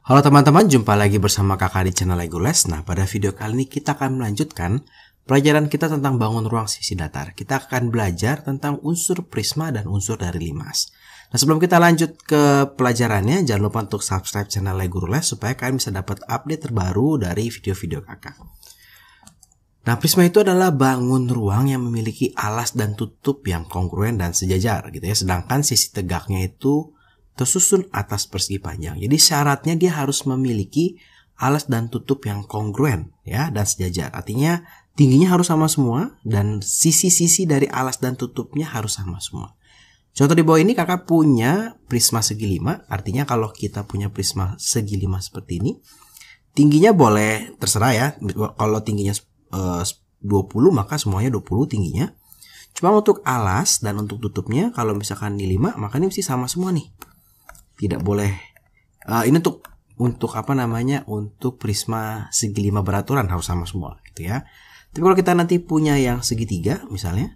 Halo teman-teman, jumpa lagi bersama kakak di channel Lego Les. Nah, pada video kali ini kita akan melanjutkan pelajaran kita tentang bangun ruang sisi datar. Kita akan belajar tentang unsur prisma dan unsur dari limas. Nah, sebelum kita lanjut ke pelajarannya, jangan lupa untuk subscribe channel Lego Les supaya kalian bisa dapat update terbaru dari video-video kakak. Nah, prisma itu adalah bangun ruang yang memiliki alas dan tutup yang kongruen dan sejajar gitu ya. Sedangkan sisi tegaknya itu tersusun atas persegi panjang. Jadi syaratnya dia harus memiliki alas dan tutup yang kongruen ya dan sejajar. Artinya tingginya harus sama semua dan sisi-sisi dari alas dan tutupnya harus sama semua. Contoh di bawah ini kakak punya prisma segi 5. Artinya kalau kita punya prisma segi 5 seperti ini, tingginya boleh terserah ya. Kalau tingginya 20 maka semuanya 20 tingginya. Cuma untuk alas dan untuk tutupnya kalau misalkan di 5 maka ini mesti sama semua nih. Tidak boleh ini untuk apa namanya, untuk prisma segi 5 beraturan harus sama semua gitu ya. Tapi kalau kita nanti punya yang segitiga misalnya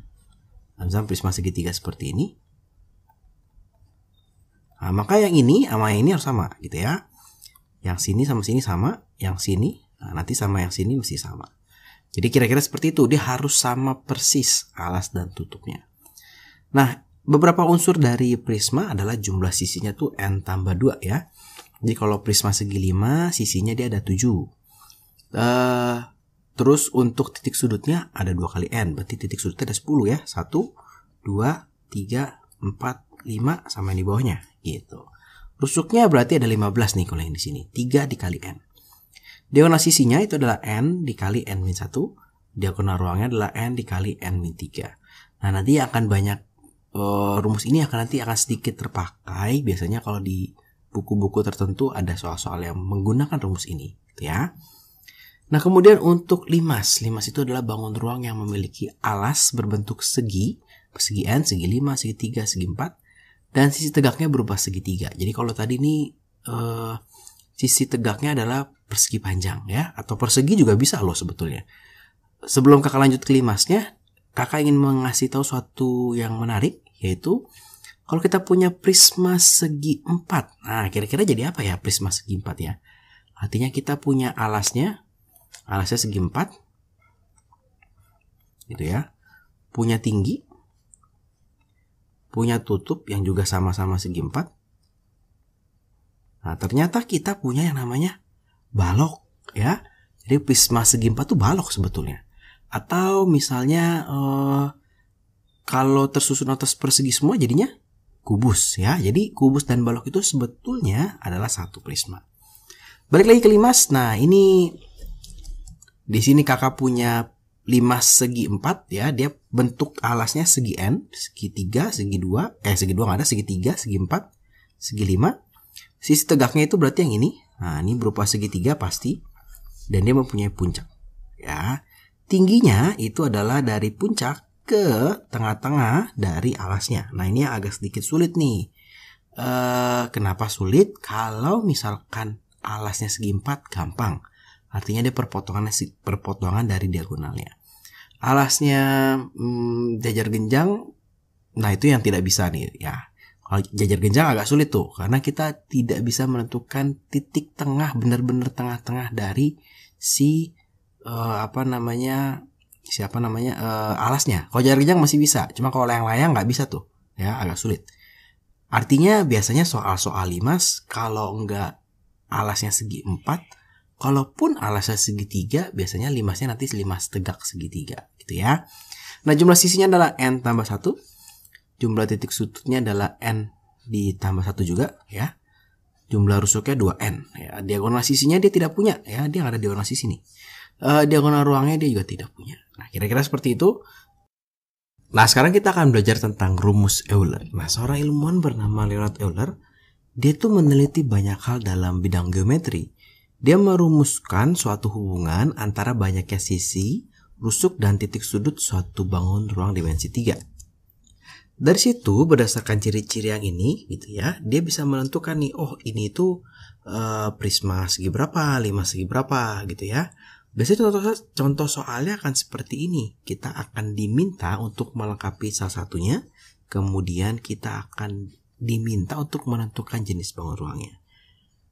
prisma segitiga seperti ini, nah, maka yang ini sama yang ini harus sama gitu ya. Yang sini sama sini sama, yang sini nanti sama yang sini mesti sama. Jadi kira-kira seperti itu, dia harus sama persis alas dan tutupnya. Nah, beberapa unsur dari prisma adalah jumlah sisinya tuh n tambah 2 ya. Jadi kalau prisma segi 5 sisinya dia ada 7. Terus untuk titik sudutnya ada 2 kali n. Berarti titik sudutnya ada 10 ya. 1, 2, 3, 4, 5 sama yang di bawahnya gitu. Rusuknya berarti ada 15 nih kalau yang di sini. 3 dikali n. Diagonal sisinya itu adalah n dikali n-1. Diagonal ruangnya adalah n dikali n-3. Nah, nanti akan banyak rumus ini akan sedikit terpakai biasanya kalau di buku-buku tertentu ada soal-soal yang menggunakan rumus ini gitu ya. Nah, kemudian untuk limas itu adalah bangun ruang yang memiliki alas berbentuk segi n, segi 5, segi 3, segi 4 dan sisi tegaknya berupa segitiga. Jadi kalau tadi ini sisi tegaknya adalah persegi panjang ya, atau persegi juga bisa loh sebetulnya. Sebelum kakak lanjut ke limasnya, kakak ingin mengasih tahu suatu yang menarik, yaitu kalau kita punya prisma segi 4. Nah, kira-kira jadi apa ya prisma segi 4 ya? Artinya kita punya alasnya segi 4. Gitu ya. Punya tinggi, punya tutup yang juga sama-sama segi 4. Nah, ternyata kita punya yang namanya balok ya. Jadi prisma segi 4 itu balok sebetulnya. Atau misalnya kalau tersusun atas persegi semua jadinya kubus ya. Jadi kubus dan balok itu sebetulnya adalah satu prisma. Balik lagi ke limas. Nah, ini di sini kakak punya limas segi 4 ya. Dia bentuk alasnya segi n, segi 3, segi 2, segi 2 nggak ada, segi 3, segi 4, segi 5. Sisi tegaknya itu berarti yang ini. Nah, ini berupa segitiga pasti. Dan dia mempunyai puncak ya. Tingginya itu adalah dari puncak ke tengah-tengah dari alasnya. Nah, ini yang agak sedikit sulit nih. Kenapa sulit? Kalau misalkan alasnya segi 4 gampang. Artinya dia perpotongan dari diagonalnya. Alasnya jajar genjang, nah itu yang tidak bisa nih ya. Kalau jajar genjang agak sulit tuh, karena kita tidak bisa menentukan titik tengah, benar-benar tengah-tengah dari si alasnya. Kalau jajar genjang masih bisa, cuma kalau layang-layang nggak bisa tuh ya, agak sulit. Artinya biasanya soal-soal limas kalau nggak alasnya segi 4, kalaupun alasnya segitiga, biasanya limasnya nanti limas tegak segitiga gitu ya. Nah, jumlah sisinya adalah n tambah 1. Jumlah titik sudutnya adalah n ditambah 1 juga ya. Jumlah rusuknya 2n ya. Diagonal sisinya dia tidak punya ya, dia nggak ada diagonal sisi nih. Diagonal ruangnya dia juga tidak punya. Nah, kira-kira seperti itu. Nah, sekarang kita akan belajar tentang rumus Euler. Nah, seorang ilmuwan bernama Leonhard Euler, dia tuh meneliti banyak hal dalam bidang geometri. Dia merumuskan suatu hubungan antara banyaknya sisi, rusuk, dan titik sudut suatu bangun ruang dimensi 3. Dari situ, berdasarkan ciri-ciri yang ini gitu ya, dia bisa menentukan nih, oh ini itu prisma segi berapa, 5 segi berapa gitu ya. Biasanya contoh soalnya akan seperti ini. Kita akan diminta untuk melengkapi salah satunya, kemudian kita akan diminta untuk menentukan jenis bangun ruangnya.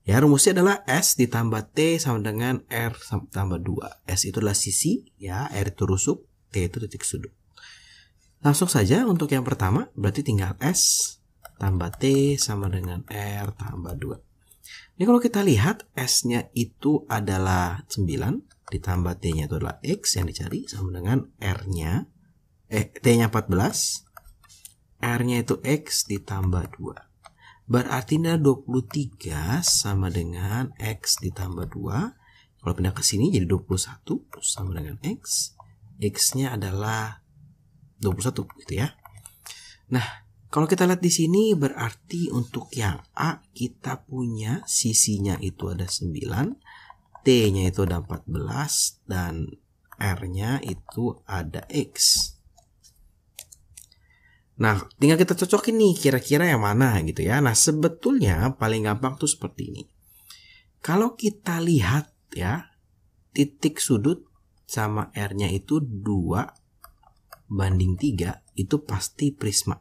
Ya, rumusnya adalah S ditambah T sama dengan R tambah 2. S itu adalah sisi, ya, R itu rusuk, T itu titik sudut. Langsung saja untuk yang pertama, berarti tinggal S tambah T sama dengan R tambah 2. Ini kalau kita lihat, S-nya itu adalah 9, ditambah T-nya itu adalah X yang dicari, sama dengan R-nya, T-nya 14, R-nya itu X ditambah 2. Berarti ini 23 sama dengan X ditambah 2. Kalau pindah ke sini jadi 21 sama dengan X. X-nya adalah 21 gitu ya. Nah, kalau kita lihat di sini berarti untuk yang A kita punya sisinya itu ada 9, T-nya itu ada 14, dan R-nya itu ada X. Nah, tinggal kita cocokin nih kira-kira yang mana gitu ya. Nah, sebetulnya paling gampang tuh seperti ini. Kalau kita lihat ya, titik sudut sama R-nya itu 2:3, itu pasti prisma.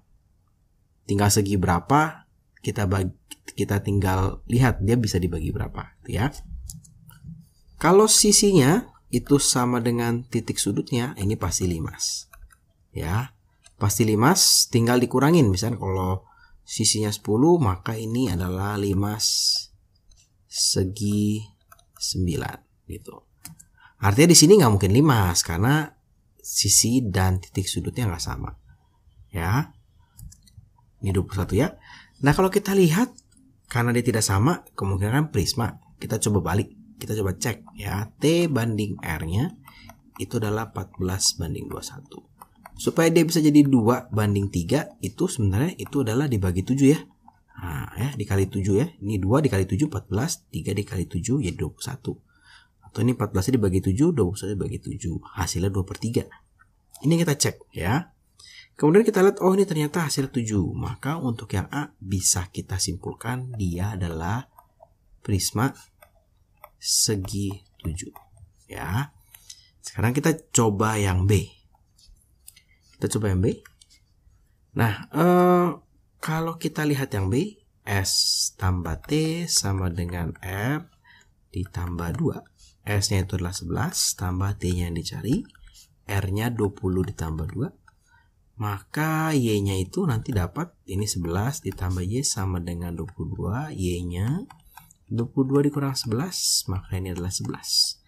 Tinggal segi berapa, kita tinggal lihat dia bisa dibagi berapa gitu ya. Kalau sisinya itu sama dengan titik sudutnya, ini pasti 5. Ya. Pasti 5, tinggal dikurangin. Misalnya kalau sisinya 10, maka ini adalah 5 segi 9 gitu. Artinya di sini nggak mungkin 5 karena sisi dan titik sudutnya nggak sama. Ya. Ini 21 ya. Nah, kalau kita lihat karena dia tidak sama, kemungkinan prisma. Kita coba balik. Kita coba cek ya. T banding R-nya itu adalah 14:21. Supaya dia bisa jadi 2:3, itu sebenarnya itu adalah dibagi 7 ya. Nah, ya, dikali 7 ya. Ini 2 dikali 7, 14. 3 dikali 7, jadi 21. Atau ini 14 dibagi 7, 21 dibagi 7. Hasilnya 2/3. Ini kita cek ya. Kemudian kita lihat, oh ini ternyata hasil 7. Maka untuk yang A bisa kita simpulkan dia adalah prisma segi 7. Ya. Sekarang kita coba yang B. Kita coba yang B. Nah, kalau kita lihat yang B, S tambah T sama dengan R ditambah 2. S-nya itu adalah 11, tambah T-nya yang dicari. R-nya 20 ditambah 2. Maka Y-nya itu nanti dapat, ini 11 ditambah Y sama dengan 22. Y-nya 22 dikurang 11, maka ini adalah 11.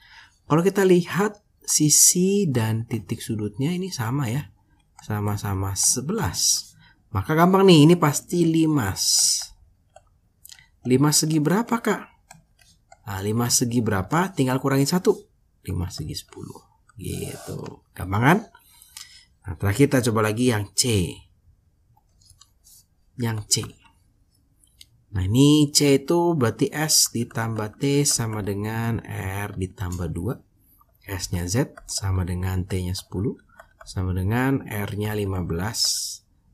Kalau kita lihat sisi dan titik sudutnya ini sama ya. Sama-sama 11. Maka gampang nih, ini pasti 5. 5 segi berapa kak? Nah, 5 segi berapa? Tinggal kurangin 1. 5 segi 10. Gitu. Gampang kan? Nah, terakhir kita coba lagi yang C. Yang C. Nah, ini C itu berarti S ditambah T sama dengan R ditambah 2. S-nya Z sama dengan T-nya 10. Sama dengan R-nya 15.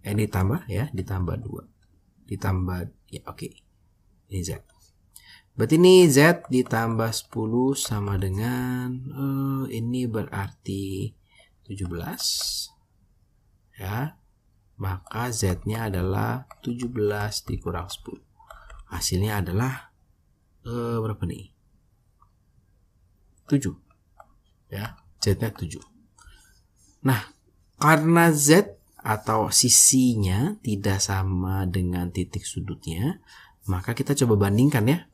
Ditambah ya, ditambah 2. Ditambah, ya oke. Ini Z. Berarti ini Z ditambah 10 sama dengan, ini berarti 17. Ya. Maka Z-nya adalah 17 dikurang 10. Hasilnya adalah, berapa nih? 7. Ya, Z-nya 7. Nah, karena Z atau sisinya tidak sama dengan titik sudutnya, maka kita coba bandingkan ya.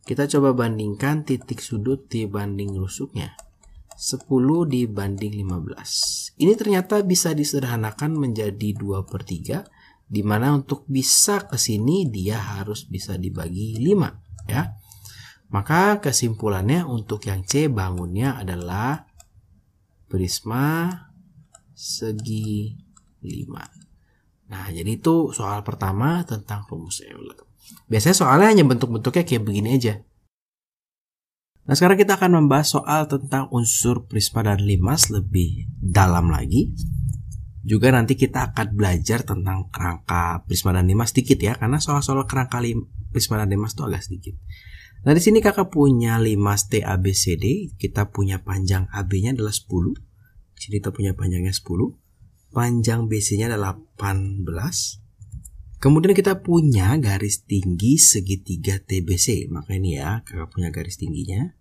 Kita coba bandingkan titik sudut dibanding rusuknya. 10 dibanding 15. Ini ternyata bisa disederhanakan menjadi 2/3, di mana untuk bisa ke sini dia harus bisa dibagi 5 ya. Maka kesimpulannya untuk yang C bangunnya adalah prisma segi 5. Nah, jadi itu soal pertama tentang rumus Euler. Biasanya soalnya hanya bentuk-bentuknya kayak begini aja. Nah, sekarang kita akan membahas soal tentang unsur prisma dan limas lebih dalam lagi. Juga nanti kita akan belajar tentang kerangka prisma dan limas sedikit ya, karena soal-soal kerangka prisma dan limas itu agak sedikit. Nah, di sini kakak punya limas T ABCD, kita punya panjang AB-nya adalah 10. Di sini kita punya panjangnya 10. Panjang BC-nya adalah 18. Kemudian kita punya garis tinggi segitiga TBC. Maka ini ya, kakak punya garis tingginya.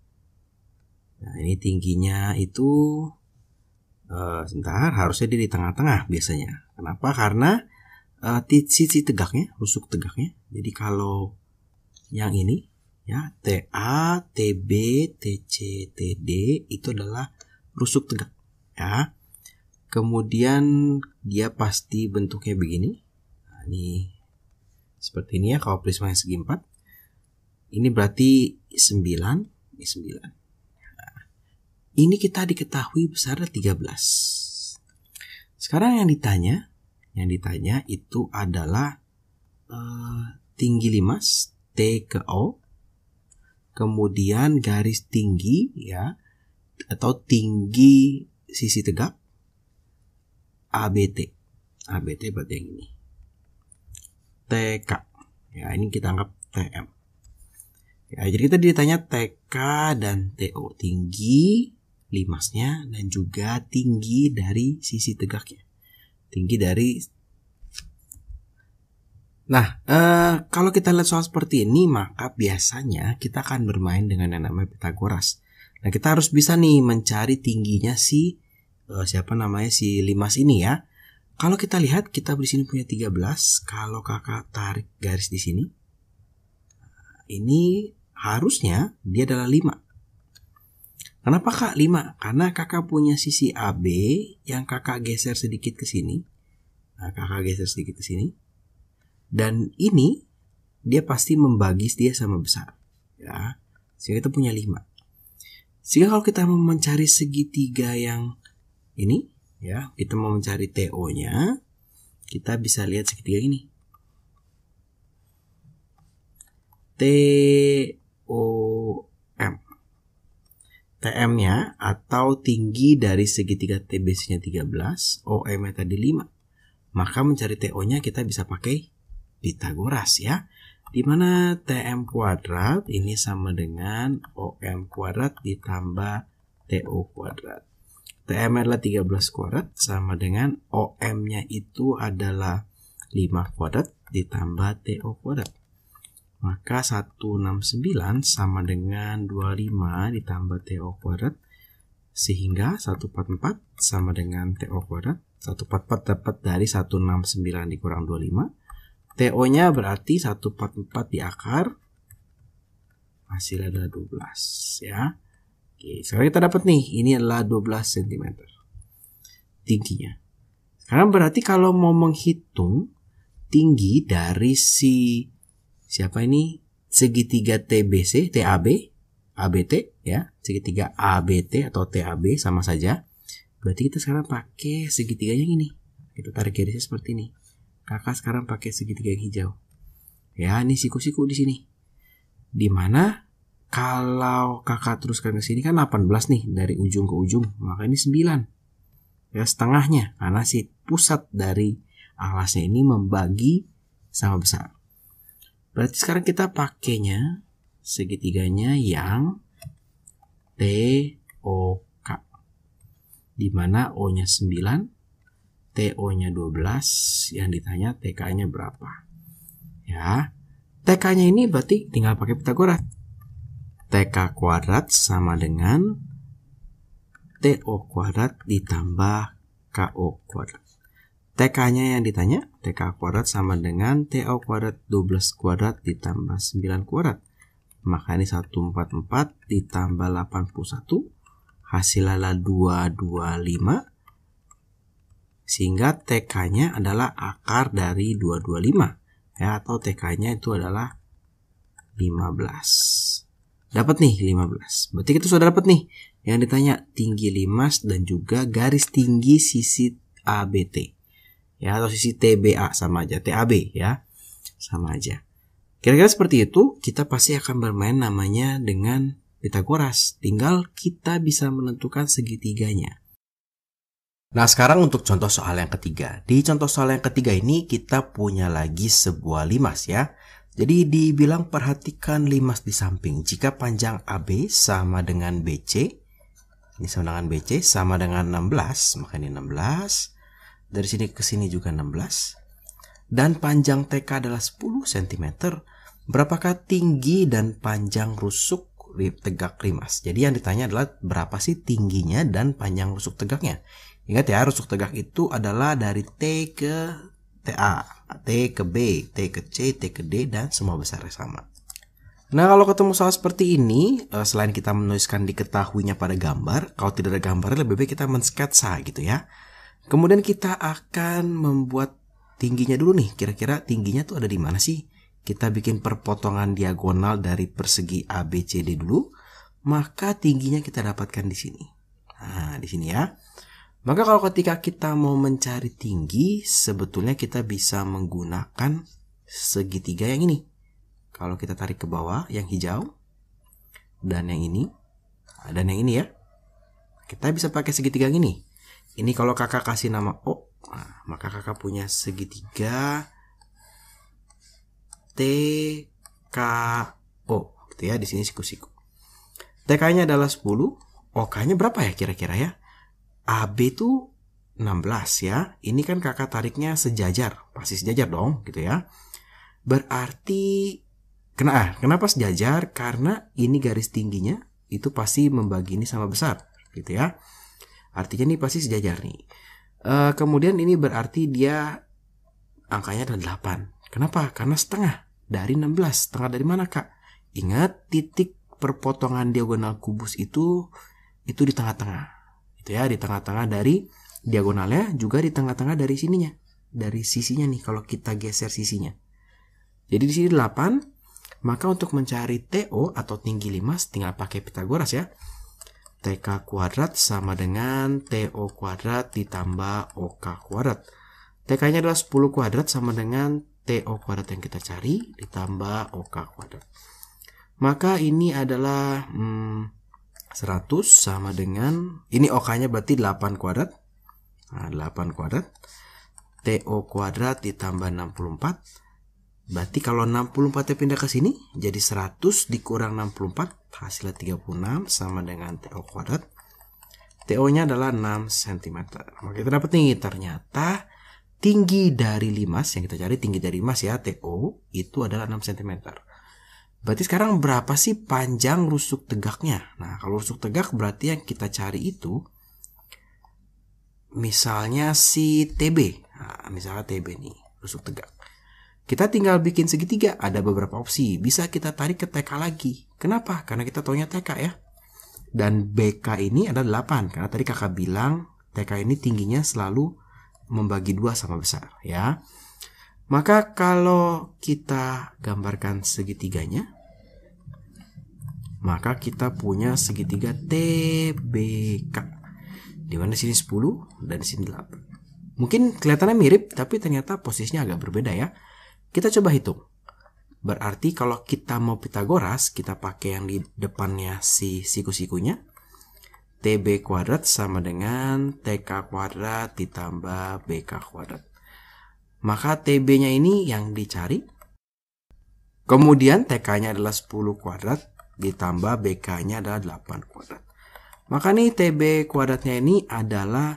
Nah, ini tingginya itu sebentar, harusnya dia di tengah-tengah biasanya. Kenapa? Karena sisi tegaknya, rusuk tegaknya. Jadi kalau yang ini ya, TA, TB, TC, TD itu adalah rusuk tegak ya. Kemudian dia pasti bentuknya begini. Nah, ini seperti ini ya kalau prismanya segi 4. Ini berarti 9, ini 9. Nah, ini kita diketahui besar 13. Sekarang yang ditanya itu adalah tinggi limas T ke O, kemudian garis tinggi ya atau tinggi sisi tegak ABT. ABT berarti yang ini. TK. Ya, ini kita anggap TM. Ya, jadi kita ditanya TK dan TO, tinggi limasnya dan juga tinggi dari sisi tegaknya. Tinggi dari. Nah, kalau kita lihat soal seperti ini, maka biasanya kita akan bermain dengan yang namanya Pitagoras. Nah, kita harus bisa nih mencari tingginya si limas ini ya. Kalau kita lihat, kita di sini punya 13. Kalau kakak tarik garis di sini, ini harusnya dia adalah 5. Kenapa kak 5? Karena kakak punya sisi AB yang kakak geser sedikit ke sini. Nah, kakak geser sedikit ke sini. Dan ini dia pasti membagi dia sama besar. Ya, sehingga kita punya 5. Sehingga kalau kita mau mencari segitiga yang ini, ya, kita mau mencari TO-nya, kita bisa lihat segitiga ini. TOM. TM-nya atau tinggi dari segitiga TBC-nya 13, OM-nya tadi 5. Maka mencari TO-nya kita bisa pakai Pitagoras ya. Dimana TM kuadrat ini sama dengan OM kuadrat ditambah TO kuadrat. TM adalah 13 kuadrat sama dengan OM-nya itu adalah 5 kuadrat ditambah TO kuadrat. Maka 169 sama dengan 25 ditambah TO kuadrat. Sehingga 144 sama dengan TO kuadrat. 144 dapat dari 169 dikurang 25. TO-nya berarti 144 di akar. Hasilnya adalah 12 ya. Oke, sekarang kita dapat nih, ini adalah 12 cm tingginya. Sekarang berarti kalau mau menghitung tinggi dari segitiga TBC, TAB, ABT ya, segitiga ABT atau TAB sama saja. Berarti kita sekarang pakai segitiga yang ini. Kita tarik garisnya seperti ini. Kakak sekarang pakai segitiga yang hijau. Ya, ini siku-siku di sini. Dimana kalau kakak teruskan ke sini kan 18 nih dari ujung ke ujung, maka ini 9. Ya, setengahnya karena si pusat dari alasnya ini membagi sama besar. Berarti sekarang kita pakainya segitiganya yang TOK. Dimana O-nya 9, TO-nya 12, yang ditanya TK-nya berapa. Ya, TK-nya ini berarti tinggal pakai Pitagoras. TK kuadrat sama dengan TO kuadrat ditambah KO kuadrat. TK-nya yang ditanya, TK kuadrat sama dengan TO kuadrat 12 kuadrat ditambah 9 kuadrat. Maka ini 144 ditambah 81, hasilnya 225. Sehingga TK-nya adalah akar dari 225. Ya, atau TK-nya itu adalah 15. Dapat nih 15. Berarti kita sudah dapat nih yang ditanya tinggi limas dan juga garis tinggi sisi ABT. Ya, atau sisi TBA sama aja, TAB ya. Sama aja. Kira-kira seperti itu, kita pasti akan bermain namanya dengan Pitagoras. Tinggal kita bisa menentukan segitiganya. Nah, sekarang untuk contoh soal yang ketiga. Di contoh soal yang ketiga ini kita punya lagi sebuah limas ya. Jadi dibilang perhatikan limas di samping. Jika panjang AB sama dengan BC, ini sama dengan BC sama dengan 16, maka ini 16. Dari sini ke sini juga 16. dan panjang TK adalah 10 cm, berapakah tinggi dan panjang rusuk tegak rimas? Jadi yang ditanya adalah berapa sih tingginya dan panjang rusuk tegaknya. Ingat ya, rusuk tegak itu adalah dari T ke TA, T ke B, T ke C, T ke D, dan semua besarnya sama. Nah, kalau ketemu soal seperti ini, selain kita menuliskan diketahuinya pada gambar, kalau tidak ada gambarnya lebih baik kita mensketsa gitu ya. Kemudian kita akan membuat tingginya dulu nih, kira-kira tingginya tuh ada di mana sih? Kita bikin perpotongan diagonal dari persegi ABCD dulu, maka tingginya kita dapatkan di sini. Nah, di sini ya. Maka kalau ketika kita mau mencari tinggi, sebetulnya kita bisa menggunakan segitiga yang ini. Kalau kita tarik ke bawah, yang hijau, dan yang ini ya, kita bisa pakai segitiga ini. Ini kalau kakak kasih nama O, nah, maka kakak punya segitiga TKO, gitu ya. Di sini siku-siku. TK-nya adalah 10, OK-nya berapa ya kira-kira ya? AB itu 16 ya. Ini kan kakak tariknya sejajar, pasti sejajar dong, gitu ya. Berarti kenapa sejajar? Karena ini garis tingginya itu pasti membagi ini sama besar, gitu ya. Artinya ini pasti sejajar nih. Kemudian ini berarti dia angkanya adalah 8. Kenapa? Karena setengah dari 16. Setengah dari mana, Kak? Ingat, titik perpotongan diagonal kubus itu di tengah-tengah. Itu ya, di tengah-tengah dari diagonalnya, juga di tengah-tengah dari sininya. Dari sisinya nih kalau kita geser sisinya. Jadi di sini 8. Maka untuk mencari TO atau tinggi limas tinggal pakai Pitagoras ya. TK kuadrat sama dengan TO kuadrat ditambah OK kuadrat. TK-nya adalah 10 kuadrat sama dengan TO kuadrat yang kita cari ditambah OK kuadrat. Maka ini adalah 100 sama dengan, ini OK-nya berarti 8 kuadrat. Nah, 8 kuadrat. TO kuadrat ditambah 64. Berarti kalau 64-nya pindah ke sini, jadi 100 dikurang 64, hasilnya 36 sama dengan TO kuadrat. TO-nya adalah 6 cm. Maka kita dapat nih, ternyata tinggi dari limas, yang kita cari tinggi dari limas ya, TO, itu adalah 6 cm. Berarti sekarang berapa sih panjang rusuk tegaknya? Nah, kalau rusuk tegak berarti yang kita cari itu, misalnya si TB. Nah, misalnya TB nih, rusuk tegak. Kita tinggal bikin segitiga, ada beberapa opsi. Bisa kita tarik ke TK lagi. Kenapa? Karena kita taunya TK ya. Dan BK ini ada 8. Karena tadi kakak bilang TK ini tingginya selalu membagi 2 sama besar ya. Maka kalau kita gambarkan segitiganya, maka kita punya segitiga TBK. Di mana sini 10 dan di sini 8. Mungkin kelihatannya mirip, tapi ternyata posisinya agak berbeda ya. Kita coba hitung. Berarti kalau kita mau Pitagoras, kita pakai yang di depannya si siku-sikunya. TB kuadrat sama dengan TK kuadrat ditambah BK kuadrat. Maka TB-nya ini yang dicari. Kemudian TK-nya adalah 10 kuadrat ditambah BK-nya adalah 8 kuadrat. Maka nih TB kuadratnya ini adalah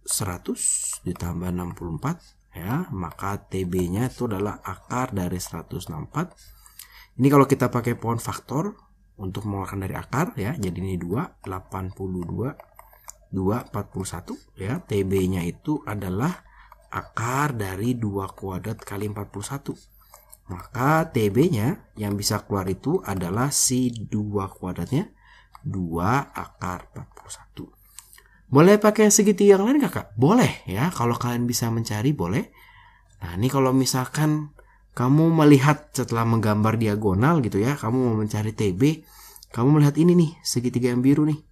100 ditambah 64. Ya, maka TB-nya itu adalah akar dari 164. Ini kalau kita pakai pohon faktor untuk mengeluarkan dari akar ya. Jadi ini 2, 82, 2, 41 ya. TB-nya itu adalah akar dari 2 kuadrat kali 41. Maka TB-nya yang bisa keluar itu adalah si 2 kuadratnya, 2 akar 41. Boleh pakai segitiga yang lain kakak? Boleh ya, kalau kalian bisa mencari boleh. Nah ini kalau misalkan kamu melihat setelah menggambar diagonal gitu ya, kamu mau mencari TB, kamu melihat ini nih, segitiga yang biru nih.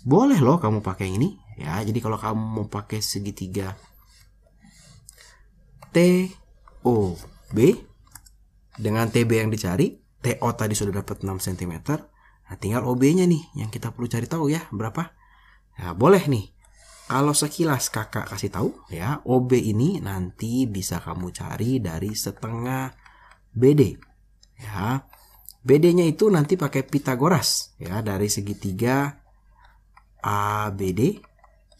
Boleh loh kamu pakai ini ya. Jadi kalau kamu mau pakai segitiga TOB dengan TB yang dicari, TO tadi sudah dapat 6 cm. Nah tinggal OB-nya nih yang kita perlu cari tahu ya, berapa? Nah, boleh nih. Kalau sekilas kakak kasih tahu ya, OB ini nanti bisa kamu cari dari setengah BD. Ya. BD-nya itu nanti pakai Pitagoras ya, dari segitiga ABD.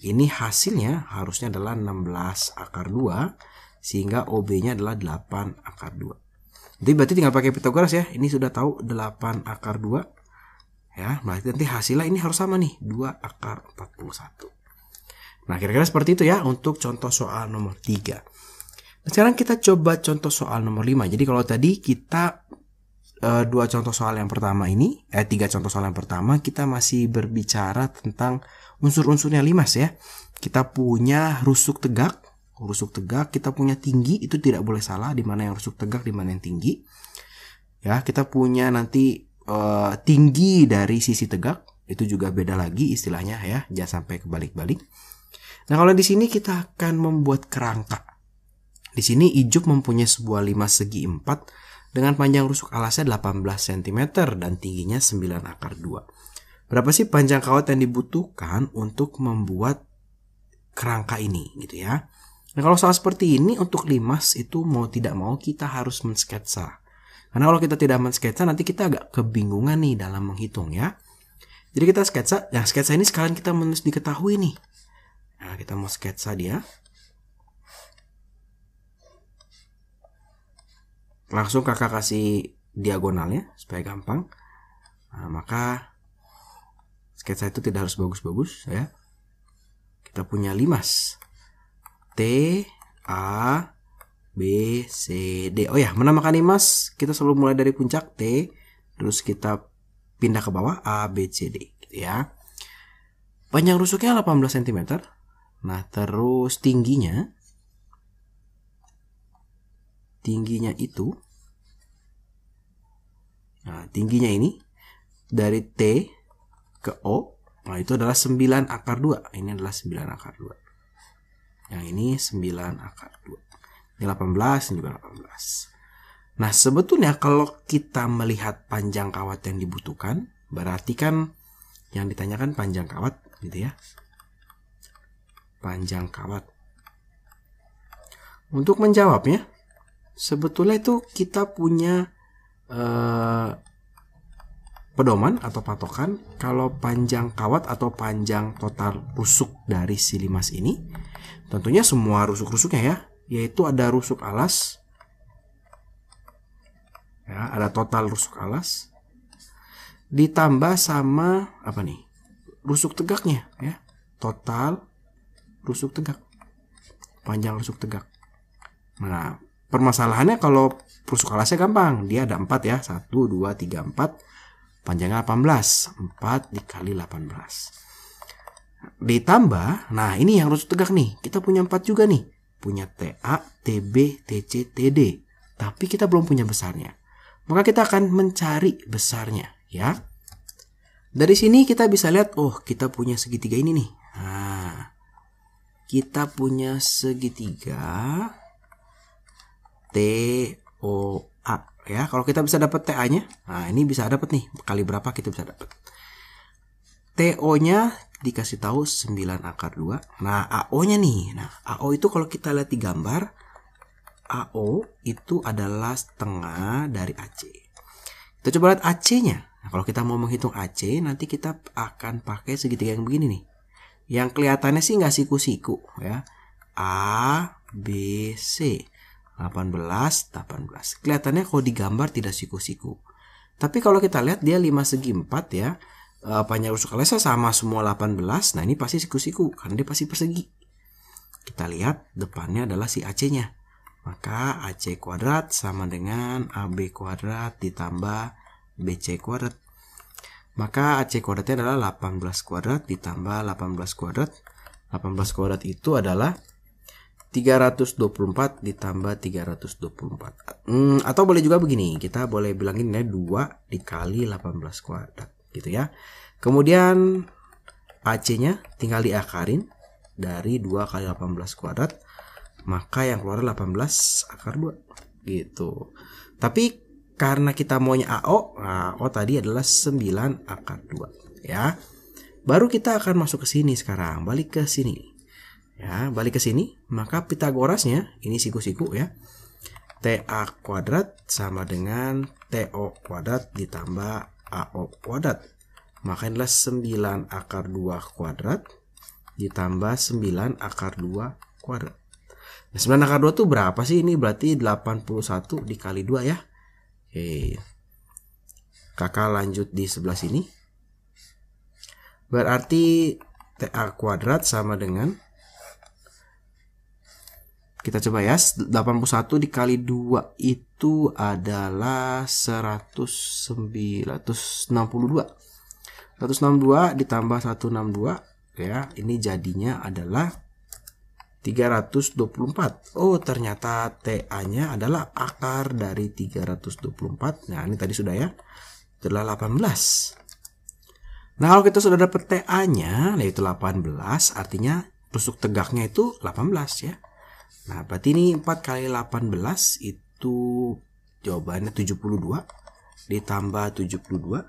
Ini hasilnya harusnya adalah 16 akar 2 sehingga OB-nya adalah 8 akar 2. Jadi berarti tinggal pakai Pitagoras ya. Ini sudah tahu 8 akar 2. Ya, berarti nanti hasilnya ini harus sama nih, 2 akar 41. Nah, kira-kira seperti itu ya untuk contoh soal nomor 3. Nah, sekarang kita coba contoh soal nomor 5. Jadi kalau tadi kita 3 contoh soal yang pertama kita masih berbicara tentang unsur-unsurnya limas ya. Kita punya rusuk tegak, kita punya tinggi, itu tidak boleh salah di mana yang rusuk tegak, di mana yang tinggi. Ya, kita punya nanti tinggi dari sisi tegak, itu juga beda lagi istilahnya ya, jangan sampai kebalik-balik. Nah, kalau di sini kita akan membuat kerangka. Di sini Ijuk mempunyai sebuah limas segi 4 dengan panjang rusuk alasnya 18 cm dan tingginya 9 akar 2. Berapa sih panjang kawat yang dibutuhkan untuk membuat kerangka ini gitu ya. Nah, kalau soal seperti ini untuk limas itu mau tidak mau kita harus mensketsa. Karena kalau kita tidak mensketsa nanti kita agak kebingungan nih dalam menghitung ya. Jadi kita sketsa, yang sketsa ini sekalian kita menulis diketahui nih. Nah, kita mau sketsa dia. Langsung kakak kasih diagonalnya supaya gampang. Nah, maka sketsa itu tidak harus bagus-bagus ya. Kita punya limas T, A, B, C, D. Oh ya, menamakan limas kita selalu mulai dari puncak T, terus kita pindah ke bawah A, B, C, D gitu ya. Panjang rusuknya 18 cm. Nah, terus tingginya itu, nah tingginya ini dari T ke O, nah itu adalah 9 akar 2. Ini adalah 9 akar 2. Yang ini 9 akar 2. Ini 18, ini juga 18. Nah, sebetulnya kalau kita melihat panjang kawat yang dibutuhkan, berarti kan yang ditanyakan panjang kawat gitu ya. Panjang kawat. Untuk menjawabnya, sebetulnya itu kita punya pedoman atau patokan kalau panjang kawat atau panjang total rusuk dari si limas ini, tentunya semua rusuk-rusuknya ya, yaitu ada rusuk alas, ya, ada total rusuk alas, ditambah sama apa nih, rusuk tegaknya ya, total rusuk tegak, panjang rusuk tegak. Nah, permasalahannya kalau rusuk alasnya gampang, dia ada 4 ya, 1, 2, 3, 4, panjangnya 18, 4 dikali 18. Ditambah, nah ini yang rusuk tegak nih, kita punya 4 juga nih, punya TA, TB, TC, TD, tapi kita belum punya besarnya. Maka kita akan mencari besarnya ya. Dari sini kita bisa lihat, oh kita punya segitiga ini nih. Nah, kita punya segitiga TOA ya. Kalau kita bisa dapat TA-nya, nah ini bisa dapat nih, kali berapa kita bisa dapat. TO-nya dikasih tahu 9 akar 2. Nah, AO-nya nih. Nah, AO itu kalau kita lihat di gambar, AO itu adalah setengah dari AC. Kita coba lihat AC-nya. Nah, kalau kita mau menghitung AC, nanti kita akan pakai segitiga yang begini nih. Yang kelihatannya sih nggak siku-siku ya. A, B, C. 18, 18. Kelihatannya kalau digambar tidak siku-siku. Tapi kalau kita lihat dia 5 segi 4 ya. Panjang rusuk alasnya sama semua 18. Nah, ini pasti siku-siku karena dia pasti persegi. Kita lihat depannya adalah si AC-nya. Maka AC kuadrat sama dengan AB kuadrat ditambah BC kuadrat. Maka AC kuadratnya adalah 18 kuadrat ditambah 18 kuadrat. 18 kuadrat itu adalah 324 ditambah 324. Atau boleh juga begini, kita boleh bilangin ya 2 dikali 18 kuadrat gitu ya. Kemudian AC-nya tinggal diakarin dari 2 kali 18 kuadrat, maka yang keluar 18 akar 2 gitu. Tapi karena kita maunya AO, nah AO tadi adalah 9 akar 2 ya. Baru kita akan masuk ke sini sekarang, balik ke sini. Ya, balik ke sini, maka Pitagorasnya ini siku-siku ya. TA kuadrat sama dengan TO kuadrat ditambah AO kuadrat. Maka adalah 9 akar 2 kuadrat ditambah 9 akar 2 kuadrat. Nah, 9 akar 2 tuh berapa sih? Ini berarti 81 dikali 2 ya. Oke. Kakak lanjut di sebelah sini. Berarti TA kuadrat sama dengan, kita coba ya, 81 dikali 2 itu adalah 162. 162 ditambah 162 ya, ini jadinya adalah 324. Oh, ternyata TA-nya adalah akar dari 324. Nah, ini tadi sudah ya. Adalah 18. Nah, kalau kita sudah dapat TA-nya, yaitu 18, artinya rusuk tegaknya itu 18 ya. Nah, berarti ini 4 kali 18 itu jawabannya 72. Ditambah 72,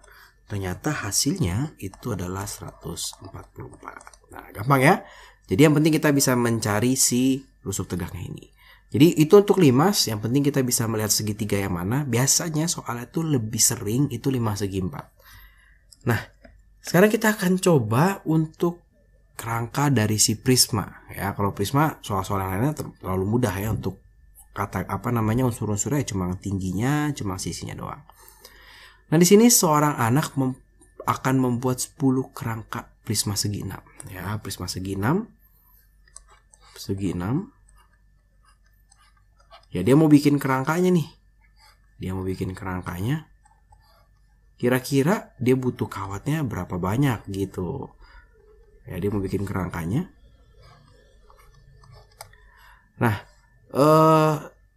ternyata hasilnya itu adalah 144. Nah, gampang ya. Jadi yang penting kita bisa mencari si rusuk tegaknya ini. Jadi itu untuk limas, yang penting kita bisa melihat segitiga yang mana. Biasanya soalnya itu lebih sering itu 5 segi 4. Nah, sekarang kita akan coba untuk kerangka dari si prisma ya. Kalau prisma soal-soal yang lainnya terlalu mudah ya, untuk kata unsur-unsurnya cuma tingginya, cuma sisinya doang. Nah, di sini seorang anak akan membuat 10 kerangka prisma segi 6 ya. Prisma segi 6 ya, dia mau bikin kerangkanya nih. Kira-kira dia butuh kawatnya berapa banyak gitu ya, dia mau bikin kerangkanya. Nah,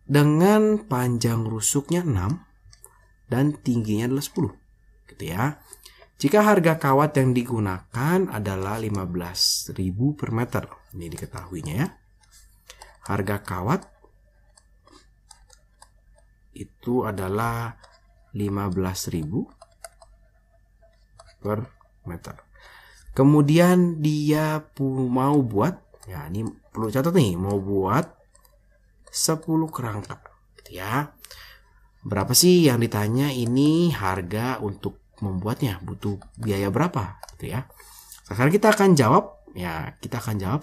dengan panjang rusuknya 6 dan tingginya adalah 10 gitu ya. Jika harga kawat yang digunakan adalah 15.000 per meter, ini diketahuinya ya. Harga kawat itu adalah 15.000 per meter. Kemudian dia mau buat, ya ini perlu catat nih, mau buat 10 kerangka gitu ya. Berapa sih yang ditanya ini, harga untuk membuatnya, butuh biaya berapa gitu ya. Sekarang kita akan jawab ya,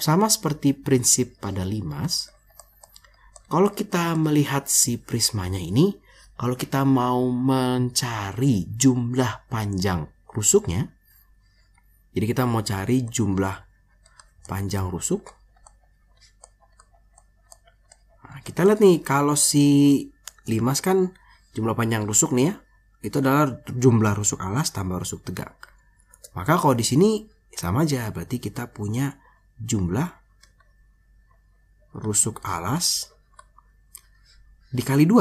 sama seperti prinsip pada limas. Kalau kita melihat si prismanya ini, kalau kita mau mencari jumlah panjang rusuknya, jadi kita mau cari jumlah panjang rusuk. Nah, kita lihat nih, kalau si limas kan jumlah panjang rusuk nih ya, itu adalah jumlah rusuk alas tambah rusuk tegak. Maka kalau di sini sama aja, berarti kita punya jumlah rusuk alas dikali 2.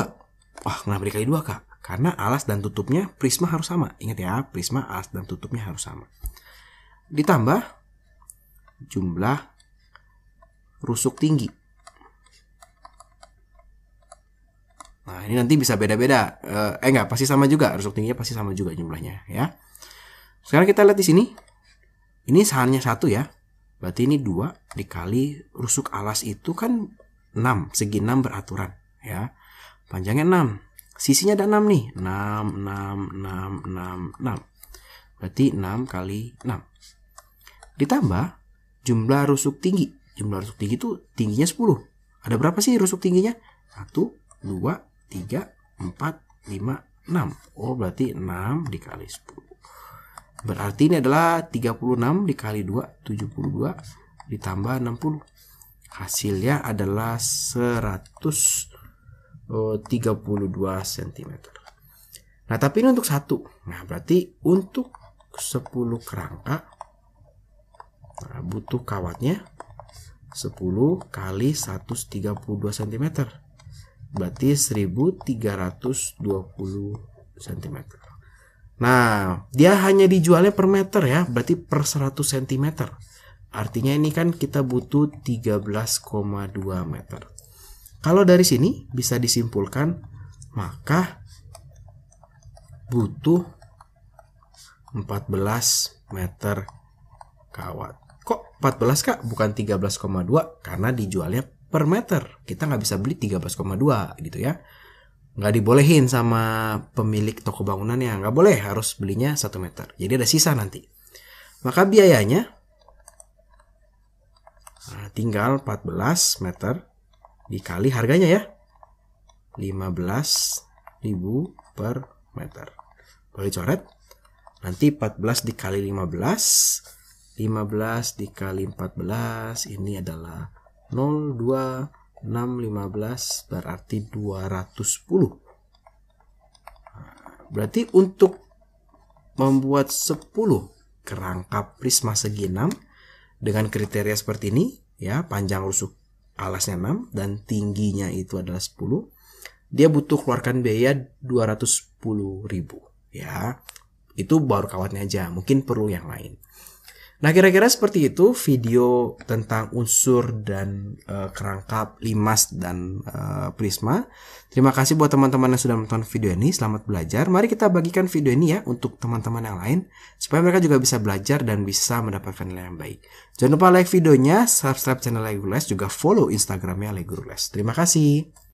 Wah, kenapa dikali 2, Kak? Karena alas dan tutupnya prisma harus sama. Ingat ya, prisma, alas dan tutupnya harus sama. Ditambah jumlah rusuk tinggi. Nah, ini nanti bisa beda-beda. Enggak, pasti sama juga. Rusuk tingginya pasti sama juga jumlahnya ya. Sekarang kita lihat di sini. Ini hanya 1 ya. Berarti ini 2 dikali rusuk alas itu kan 6. Segi 6 beraturan ya. Panjangnya 6. Sisinya ada 6 nih. 6. Berarti 6 kali 6. Ditambah jumlah rusuk tinggi. Jumlah rusuk tinggi itu tingginya 10. Ada berapa sih rusuk tingginya? 1, 2, 3, 4, 5, 6. Oh, berarti 6 dikali 10. Berarti ini adalah 36 dikali 2, 72 ditambah 60. Hasilnya adalah 132 cm. Nah, tapi ini untuk 1. Nah, berarti untuk 10 kerangka, nah, butuh kawatnya 10 kali 132 cm. Berarti 1320 cm. Nah, dia hanya dijualnya per meter ya, berarti per 100 cm. Artinya ini kan kita butuh 13,2 meter. Kalau dari sini bisa disimpulkan, maka butuh 14 meter kawat. Kok 14, Kak? Bukan 13,2? Karena dijualnya per meter. Kita nggak bisa beli 13,2 gitu ya. Nggak dibolehin sama pemilik toko bangunannya. Nggak boleh, harus belinya 1 meter. Jadi ada sisa nanti. Maka biayanya tinggal 14 meter dikali harganya ya. 15.000 per meter. Boleh coret. Nanti 14 dikali 15. 15 dikali 14 ini adalah 0,2615 berarti 210. Berarti untuk membuat 10 kerangka prisma segi 6 dengan kriteria seperti ini ya, panjang rusuk alasnya 6 dan tingginya itu adalah 10, dia butuh keluarkan biaya 210.000 ya. Itu baru kawatnya aja, mungkin perlu yang lain. Nah, kira-kira seperti itu video tentang unsur dan kerangka limas dan prisma. Terima kasih buat teman-teman yang sudah menonton video ini. Selamat belajar. Mari kita bagikan video ini ya untuk teman-teman yang lain supaya mereka juga bisa belajar dan bisa mendapatkan nilai yang baik. Jangan lupa like videonya, subscribe channel Lego Les, juga follow Instagramnya Lego Les. Terima kasih.